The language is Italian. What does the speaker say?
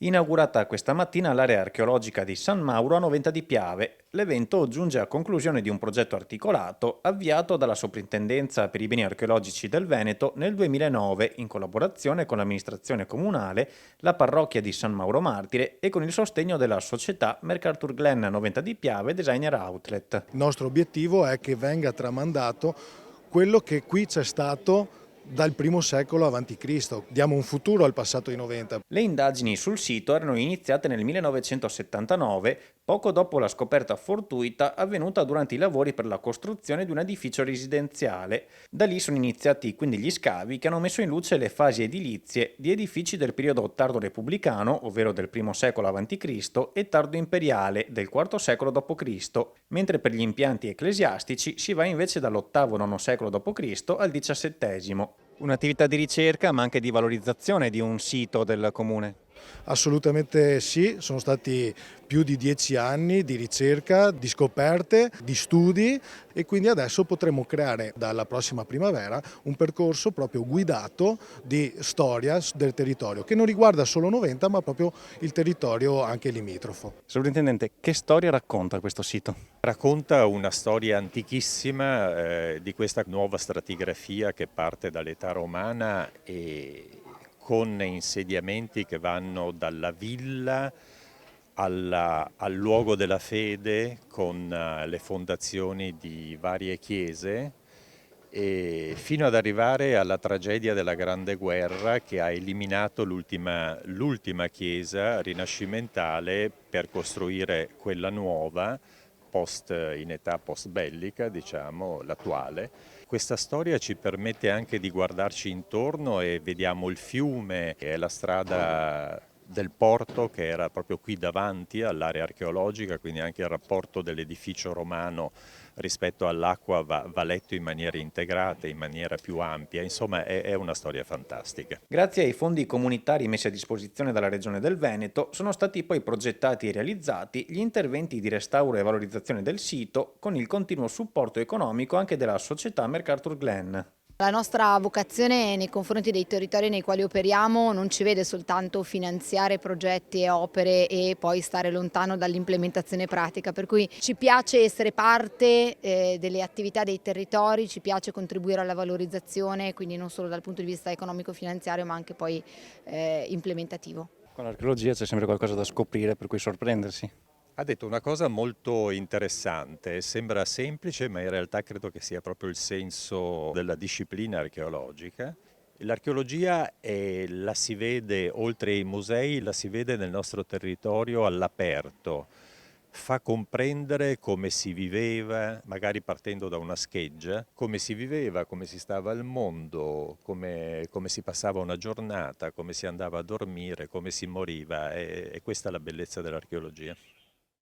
Inaugurata questa mattina l'area archeologica di San Mauro a Noventa di Piave, l'evento giunge a conclusione di un progetto articolato avviato dalla Soprintendenza per i beni archeologici del Veneto nel 2009 in collaborazione con l'amministrazione comunale, la parrocchia di San Mauro Martire e con il sostegno della società MacArthur Glen Noventa di Piave Designer Outlet. Il nostro obiettivo è che venga tramandato quello che qui c'è stato dal primo secolo a.C. Diamo un futuro al passato di Noventa. Le indagini sul sito erano iniziate nel 1979, poco dopo la scoperta fortuita avvenuta durante i lavori per la costruzione di un edificio residenziale. Da lì sono iniziati quindi gli scavi che hanno messo in luce le fasi edilizie di edifici del periodo tardo repubblicano, ovvero del I secolo a.C., e tardo imperiale, del IV secolo d.C., mentre per gli impianti ecclesiastici si va invece dall'VIII-IX secolo d.C. al XVII. Un'attività di ricerca ma anche di valorizzazione di un sito del comune. Assolutamente sì, sono stati più di 10 anni di ricerca, di scoperte, di studi e quindi adesso potremo creare dalla prossima primavera un percorso proprio guidato di storia del territorio che non riguarda solo Noventa ma proprio il territorio anche limitrofo. Sovrintendente, che storia racconta questo sito? Racconta una storia antichissima di questa nuova stratigrafia che parte dall'età romana e con insediamenti che vanno dalla villa al luogo della fede con le fondazioni di varie chiese e fino ad arrivare alla tragedia della Grande Guerra che ha eliminato l'ultima chiesa rinascimentale per costruire quella nuova in età post bellica, diciamo, l'attuale. Questa storia ci permette anche di guardarci intorno e vediamo il fiume, che è la strada del porto che era proprio qui davanti all'area archeologica, quindi anche il rapporto dell'edificio romano rispetto all'acqua va letto in maniera integrata, in maniera più ampia, insomma è una storia fantastica. Grazie ai fondi comunitari messi a disposizione dalla Regione del Veneto sono stati poi progettati e realizzati gli interventi di restauro e valorizzazione del sito con il continuo supporto economico anche della società MacArthur Glen. La nostra vocazione nei confronti dei territori nei quali operiamo non ci vede soltanto finanziare progetti e opere e poi stare lontano dall'implementazione pratica, per cui ci piace essere parte delle attività dei territori, ci piace contribuire alla valorizzazione, quindi non solo dal punto di vista economico-finanziario ma anche poi implementativo. Con l'archeologia c'è sempre qualcosa da scoprire per cui sorprendersi. Ha detto una cosa molto interessante, sembra semplice ma in realtà credo che sia proprio il senso della disciplina archeologica. L'archeologia la si vede, oltre ai musei, la si vede nel nostro territorio all'aperto. Fa comprendere come si viveva, magari partendo da una scheggia, come si viveva, come si stava al mondo, come si passava una giornata, come si andava a dormire, come si moriva. E questa è la bellezza dell'archeologia.